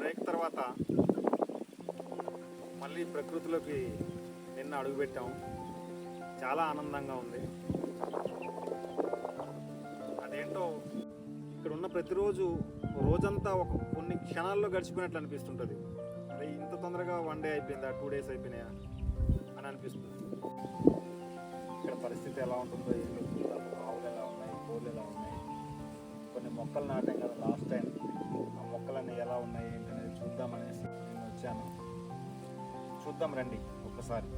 Break తర్వాత మళ్ళీ ప్రకృతిలోకి నిన్న అడుగుపెట్టాము. చాలా ఆనందంగా ఉంది. అదేంటో ఇక్కడ ఉన్న ప్రతిరోజు రోజంతా కొన్ని క్షణాల్లో గడిచిపోయినట్లు అనిపిస్తుంటుంది. అదే ఇంత తొందరగా 1 డే అయిపోయిందా, 2 డేస్ అయిపోయినాయా అని అనిపిస్తుంది. ఇక్కడ పరిస్థితి ఎలా ఉంటుందో ఏంటో చూద్దాం. ఆవులు ఎలా ఉన్నాయి, కోళ్ళు ఎలా ఉన్నాయి, కొన్ని మొక్కలు నాటాం కదా లాస్ట్ టైం, ఆ మొక్కలన్నీ ఎలా ఉన్నాయి ఏంటనేది చూద్దామనేసి నేను వచ్చాను. చూద్దాం రండి ఒక్కసారి.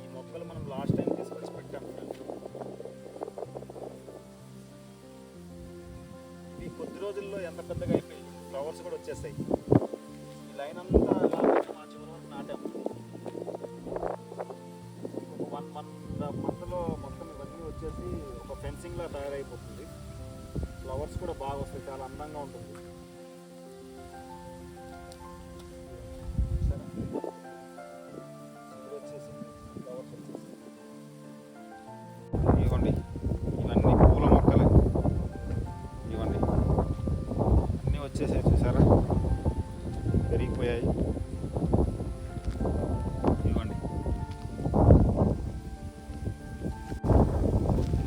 ఈ మొక్కలు మనం లాస్ట్ టైం తీసుకొచ్చి పెట్టాం. ఇవి కొద్ది రోజుల్లో ఎంత పెద్దగా అయిపోయి ఫ్లవర్స్ కూడా వచ్చేస్తాయి. ఈ లైన్ అంతా మా చివరి వరకు నాటాం. ఒక 1 మంత్లో మొత్తం ఇవన్నీ వచ్చేసి ఒక ఫెన్సింగ్ లా తయారైపోతుంది. ఫ్లవర్స్ కూడా బాగా వస్తాయి, చాలా అందంగా ఉంటుంది. సరే వచ్చేసి ఫ్లవర్స్ వచ్చేసి ఇవ్వండి, ఇవన్నీ పూల మొక్కలే. ఇవ్వండి అన్నీ వచ్చేసాయి, చూసారా పెరిగిపోయాయి. ఇవ్వండి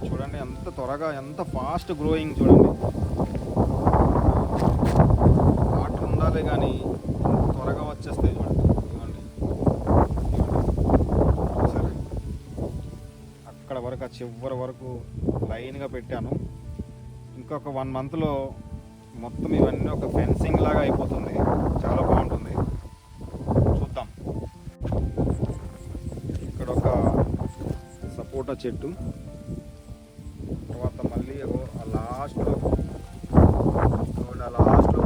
చూడండి ఎంత త్వరగా, ఎంత ఫాస్ట్ గ్రోయింగ్ చూడండి. వాటర్ ఉండాలి కానీ త్వరగా వచ్చేస్తాయి చూడండి. ఇవ్వండి సరే అక్కడ వరకు, ఆ చివరి వరకు లైన్గా పెట్టాను. ఇంకొక 1 మంత్లో మొత్తం ఇవన్నీ ఒక ఫెన్సింగ్ లాగా అయిపోతుంది. చాలా బాగుంటుంది, చూద్దాం. ఇక్కడ ఒక సపోటా చెట్టు, తర్వాత మళ్ళీ లాస్ట్లో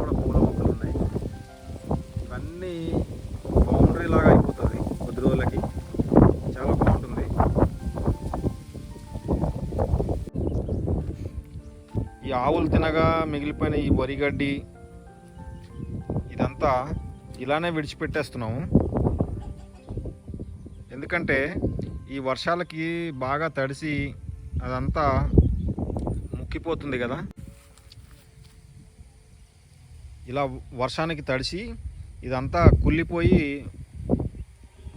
కూడా పూల మొక్కలు ఉన్నాయి. ఇవన్నీ బౌండరీ లాగా అయిపోతుంది కొద్ది రోజులకి, చాలా బాగుంటుంది. ఈ ఆవులు తినగా మిగిలిపోయిన ఈ వరిగడ్డి ఇదంతా ఇలానే విడిచిపెట్టేస్తున్నాము. ఎందుకంటే ఈ వర్షాలకి బాగా తడిసి అదంతా ముక్కిపోతుంది కదా. ఇలా వర్షానికి తడిసి ఇదంతా కుళ్ళిపోయి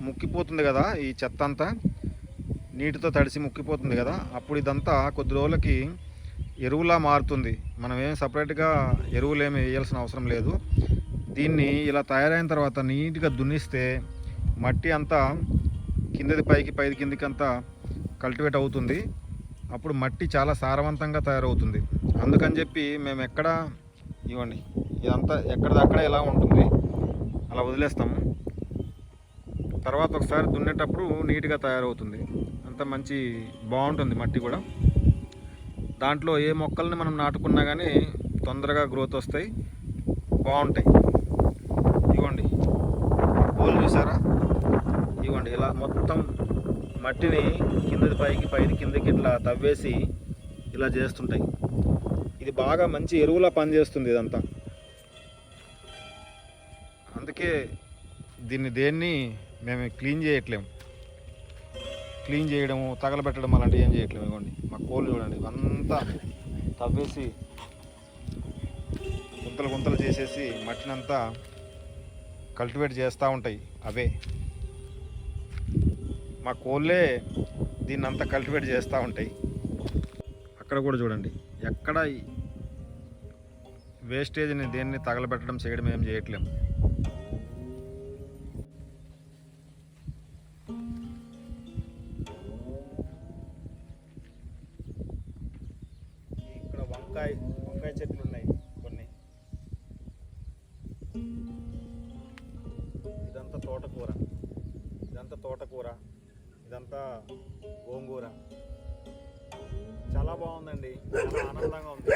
ముక్కిపోతుంది కదా. ఈ చెత్త అంతా నీటితో తడిసి ముక్కిపోతుంది కదా. అప్పుడు ఇదంతా కొద్ది రోజులకి ఎరువులా మారుతుంది. మనం ఏం సపరేట్గా ఎరువులు ఏమి వేయాల్సిన అవసరం లేదు. దీన్ని ఇలా తయారైన తర్వాత నీట్గా దున్నిస్తే మట్టి అంతా కిందది పైకి, పైది కిందికి అంతా కల్టివేట్ అవుతుంది. అప్పుడు మట్టి చాలా సారవంతంగా తయారవుతుంది. అందుకని చెప్పి మేము ఇవ్వండి ఇదంతా ఎక్కడిదక్కడ ఎలా ఉంటుంది అలా వదిలేస్తాము. తర్వాత ఒకసారి దున్నేటప్పుడు నీట్గా తయారవుతుంది. అంత మంచి బాగుంటుంది మట్టి కూడా. దాంట్లో ఏ మొక్కల్ని మనం నాటుకున్నా కానీ తొందరగా గ్రోత్ వస్తాయి, బాగుంటాయి. ఇవ్వండి పూలు చూసారా. ఇవ్వండి ఇలా మొత్తం మట్టిని కిందది పైకి, పైది కిందకి ఇట్లా తవ్వేసి ఇలా చేస్తుంటాయి. ఇది బాగా మంచి ఎరువులా పనిచేస్తుంది ఇదంతా. అందుకే దేన్ని మేము క్లీన్ చేయట్లేము. క్లీన్ చేయడము, తగలబెట్టడం అలాంటివి ఏం చేయట్లేము. ఇవ్వండి మా కోళ్ళు చూడండి, ఇవంతా తవ్వేసి గుంతలు గుంతలు చేసేసి మట్టినంతా కల్టివేట్ చేస్తూ ఉంటాయి. అవే మా కోళ్ళే దీన్నంతా కల్టివేట్ చేస్తూ ఉంటాయి. అక్కడ కూడా చూడండి, ఎక్కడ వేస్టేజ్ని దేన్ని తగలబెట్టడం చేయడం ఏం చేయట్లేము. ఇక్కడ వంకాయ చెట్లు ఉన్నాయి కొన్ని. ఇదంతా తోటకూర, ఇదంతా గోంగూర. చాలా బాగుందండి, చాలా ఆనందంగా ఉంది.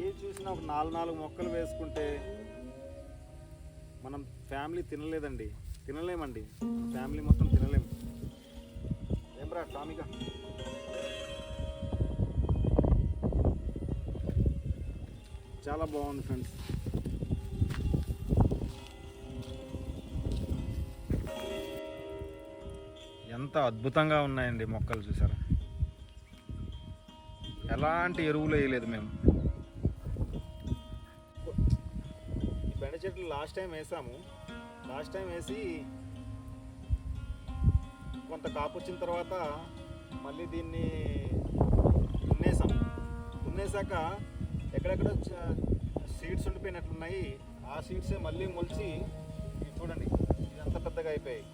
ఏ చూసినా ఒక 4 మొక్కలు వేసుకుంటే మనం ఫ్యామిలీ తినలేమండి. ఫ్యామిలీ మొత్తం తినలేము. ఏమ్రా టామిగా. చాలా బాగుంది ఫ్రెండ్స్. ఎంత అద్భుతంగా ఉన్నాయండి మొక్కలు, చూసారా? ఎలాంటి ఎరువులు వేయలేదు మేము. ఈ బెండ చెట్లు లాస్ట్ టైం వేసాము. లాస్ట్ టైం వేసి కొంత కాపు వచ్చిన తర్వాత మళ్ళీ దీన్ని దున్నేసాక ఎక్కడెక్కడ సీడ్స్ ఉండిపోయినట్లున్నాయి. ఆ సీడ్సే మళ్ళీ మొలిచి చూడండి ఇదంతా పెద్దగా అయిపోయాయి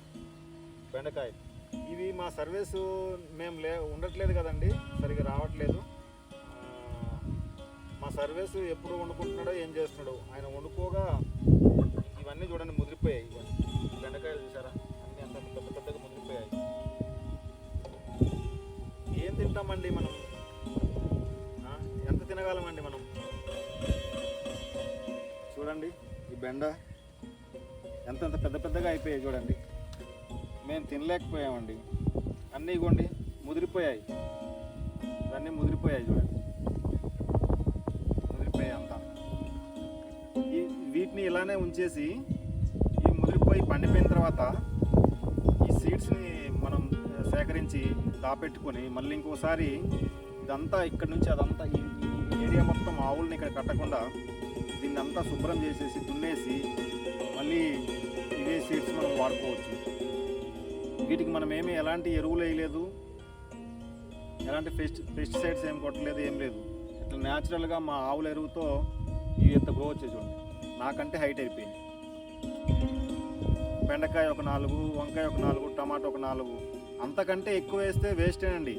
బెండకాయ. ఇవి మా సర్వీసు మేము ఉండట్లేదు కదండి, సరిగా రావట్లేదు. మా సర్వీసు ఎప్పుడు వండుకుంటున్నాడో ఏం చేస్తున్నాడో ఆయన వండుకోగా ఇవన్నీ చూడండి ముదిరిపోయాయి. బెండకాయలు చూసారా, అన్నీ అంత పెద్ద పెద్దగా ముదిరిపోయాయి. ఏం తింటామండి మనం? ఎంత తినగలమండి మనం? చూడండి ఈ బెండ ఎంత పెద్ద పెద్దగా అయిపోయాయి చూడండి. మేము తినలేకపోయామండి, అన్నీ ఇగోండి ముదిరిపోయాయి. ఇవన్నీ ముదిరిపోయాయి చూడండి, ముదిరిపోయాయి అంతా. వీటిని ఇలానే ఉంచేసి ఈ ముదిరిపోయి పండిపోయిన తర్వాత ఈ సీడ్స్ని మనం సేకరించి దాపెట్టుకొని మళ్ళీ ఇంకోసారి ఇదంతా ఇక్కడ నుంచి అదంతా ఈ ఏరియా మొత్తం ఆవుల్ని ఇక్కడ కట్టకుండా దీన్ని అంతా శుభ్రం చేసేసి దున్నేసి మళ్ళీ ఇవే సీడ్స్ మనం వాడుకోవచ్చు. వీటికి మనం ఎలాంటి ఎరువులు వేయలేదు, ఎలాంటి పెస్టిసైడ్స్ ఏం కొట్టలేదు, ఏం లేదు. ఇట్లా న్యాచురల్గా మా ఆవుల ఎరువుతో ఇవి ఎంత గ్రో వచ్చే చూడండి. నాకంటే హైట్ అయిపోయింది. బెండకాయ ఒక 4, వంకాయ ఒక 4, టమాటో ఒక 4. అంతకంటే ఎక్కువ వేస్తే వేస్టేనండి.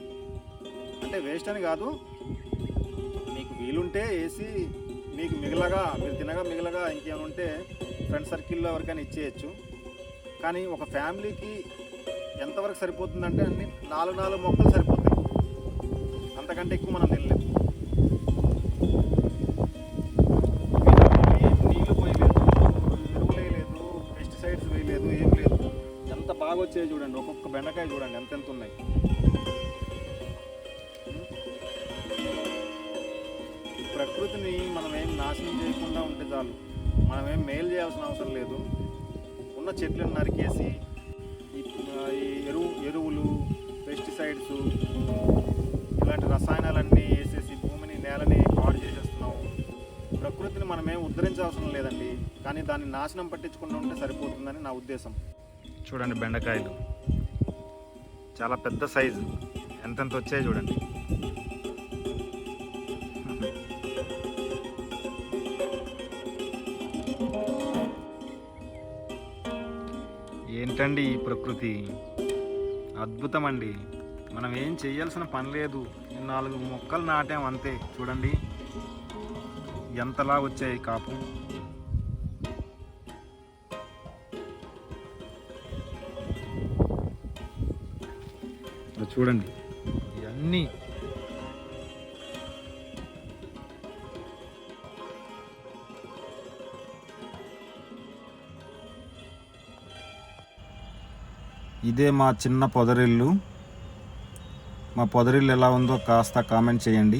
అంటే వేస్ట్ అని కాదు, మీకు వీలుంటే వేసి మీకు మిగలగా మీరు తినగా మిగలగా ఇంకేమైనా ఉంటే ఫ్రెండ్ సర్కిల్లో ఎవరికైనా ఇచ్చేయచ్చు. కానీ ఒక ఫ్యామిలీకి ఎంతవరకు సరిపోతుందంటే అన్ని 4 మొక్కలు సరిపోతాయి, అంతకంటే ఎక్కువ మనం తినలేము. నీళ్ళు పోయలేదు, ఎరువులు వేయలేదు, పెస్టిసైడ్స్ వేయలేదు, ఏం లేదు. ఎంత బాగా వచ్చాయి చూడండి. ఒక్కొక్క బెండకాయ చూడండి ఎంత ఉన్నాయి. ప్రకృతిని మనం ఏం నాశనం చేయకుండా ఉంటే చాలు. మనం ఏం మేలు చేయాల్సిన అవసరం లేదు. ఉన్న చెట్లను నరికేసి ఈ ఎరువులు పెస్టిసైడ్స్ ఇలాంటి రసాయనాలన్నీ వేసేసి భూమిని నేలని పాడు చేసేస్తున్నాము. ప్రకృతిని మనమేం ఉద్ధరించాల్సిన లేదండి, కానీ దాన్ని నాశనం పట్టించకుండా ఉంటే సరిపోతుందని నా ఉద్దేశం. చూడండి బెండకాయలు చాలా పెద్ద సైజు, ఎంతెంత వచ్చాయి చూడండి. ఏంటండి ఈ ప్రకృతి, అద్భుతం అండి. మనం ఏం చేయాల్సిన పని లేదు. 4 మొక్కలు నాటాం అంతే. చూడండి ఎంతలా వచ్చాయి కాపు. చూడండి ఇవన్నీ ఇదే మా చిన్న పొదరిల్లు. మా పొదరిల్లు ఎలా ఉందో కాస్త కామెంట్ చేయండి.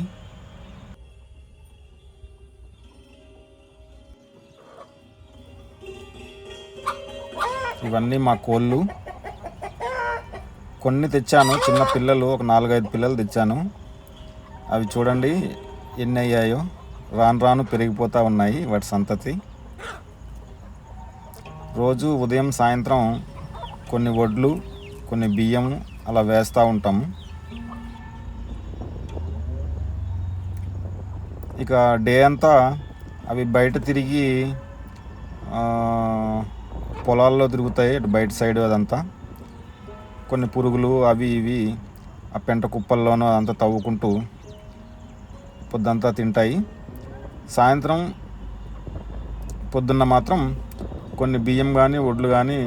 ఇవన్నీ మా కోళ్ళు. కొన్ని తెచ్చాను, చిన్న పిల్లలు ఒక 4-5 పిల్లలు తెచ్చాను. అవి చూడండి ఎన్ని అయ్యాయో, రాను రాను పెరిగిపోతూ ఉన్నాయి వాటి సంతతి. రోజు ఉదయం సాయంత్రం కొన్ని వడ్లు కొన్ని బియ్యం అలా వేస్తూ ఉంటాము. ఇక డే అంతా అవి బయట తిరిగి పొలాల్లో తిరుగుతాయి, బయట సైడ్ అదంతా. కొన్ని పురుగులు అవి ఇవి ఆ పెంట కుప్పల్లోనూ అదంతా తవ్వుకుంటూ పొద్దంతా తింటాయి. సాయంత్రం పొద్దున్న మాత్రం కొన్ని బియ్యం కానీ వడ్లు కానీ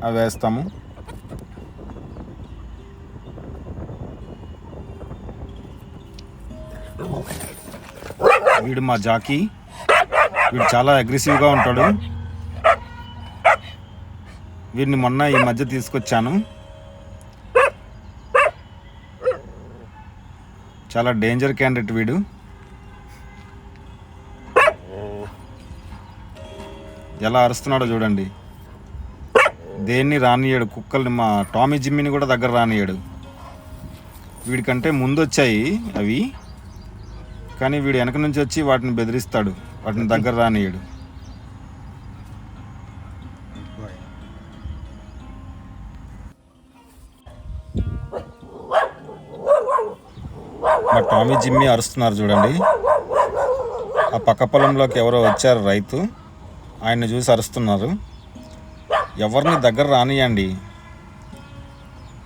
అవి వేస్తాము. వీడు మా జాకీ. వీడు చాలా అగ్రెసివ్గా ఉంటాడు. వీడిని మొన్న ఈ మధ్య తీసుకొచ్చాను. చాలా డేంజర్ క్యాండిడేట్ వీడు. ఎలా అరుస్తున్నాడో చూడండి. దేన్ని రానియాడు, కుక్కల్ని మా టామీ జిమ్మిని కూడా దగ్గర రానియాడు. వీడికంటే ముందు వచ్చాయి అవి, కానీ వీడు వెనక నుంచి వచ్చి వాటిని బెదిరిస్తాడు, వాటిని దగ్గర రానియాడు. మా టామీ జిమ్మి అరుస్తున్నారు చూడండి. ఆ పక్క పొలంలోకి ఎవరో వచ్చారు రైతు, ఆయన్ని చూసి అరుస్తున్నారు. ఎవరిని దగ్గర రానియండి,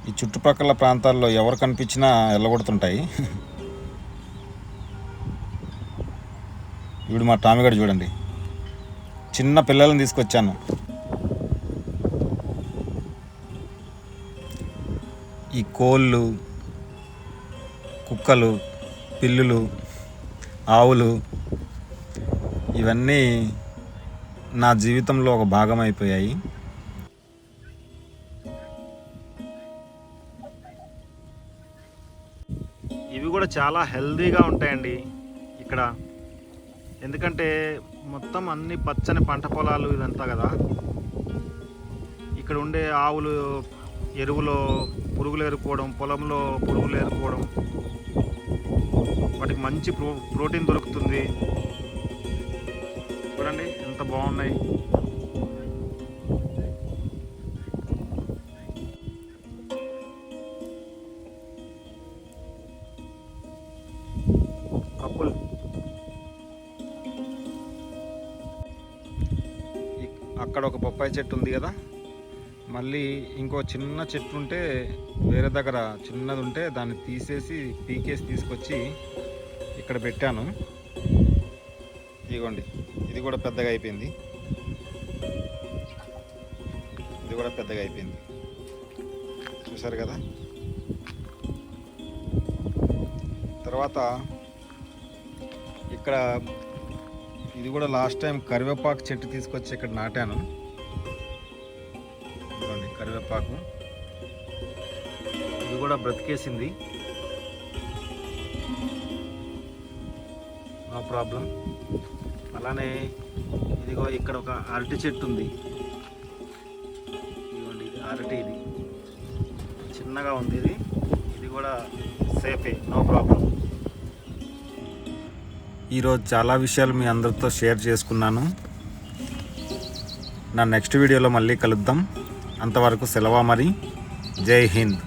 ఈ చుట్టుపక్కల ప్రాంతాల్లో ఎవరు కనిపించినా వెళ్ళగొడుతుంటాయి. ఇప్పుడు మా టామీ గారు చూడండి, చిన్న పిల్లల్ని తీసుకొచ్చాను. ఈ కోళ్ళు, కుక్కలు, పిల్లులు, ఆవులు ఇవన్నీ నా జీవితంలో ఒక భాగం అయిపోయాయి. ఇవి కూడా చాలా హెల్తీగా ఉంటాయండి ఇక్కడ, ఎందుకంటే మొత్తం అన్ని పచ్చని పంట పొలాలు ఇదంతా కదా. ఇక్కడ ఉండే ఆవులు ఎరువులో పురుగులు ఏరుకోవడం, పొలంలో పురుగులు ఏరుకోవడం, వాటికి మంచి ప్రోటీన్ దొరుకుతుంది. చూడండి ఎంత బాగున్నాయి. కప్పులు అక్కడ ఒక బొప్పాయి చెట్టు ఉంది కదా, మళ్ళీ ఇంకో చిన్న చెట్టు ఉంటే వేరే దగ్గర చిన్నది ఉంటే దాన్ని తీసేసి పీకేసి తీసుకొచ్చి ఇక్కడ పెట్టాను. ఇదిగోండి, ఇది కూడా పెద్దగా అయిపోయింది, ఇది కూడా పెద్దగా అయిపోయింది, చూసారు కదా. తర్వాత ఇక్కడ ఇది కూడా లాస్ట్ టైం కరివేపాకు చెట్టు తీసుకొచ్చి ఇక్కడ నాటాను. ఇదిగోండి కరివేపాకు, ఇది కూడా బ్రతికేసింది, నో ప్రాబ్లం. అలానే ఇదిగో ఇక్కడ ఒక అరటి చెట్టు ఉంది, ఇదిగోండి ఇది అరటి, ఇది చిన్నగా ఉంది, ఇది కూడా సేఫే, నో ప్రాబ్లం. ఈరోజు చాలా విషయాలు మీ అందరితో షేర్ చేసుకున్నాను. నా నెక్స్ట్ వీడియోలో మళ్ళీ కలుద్దాం. అంతవరకు సెలవు మరి. జై హింద్.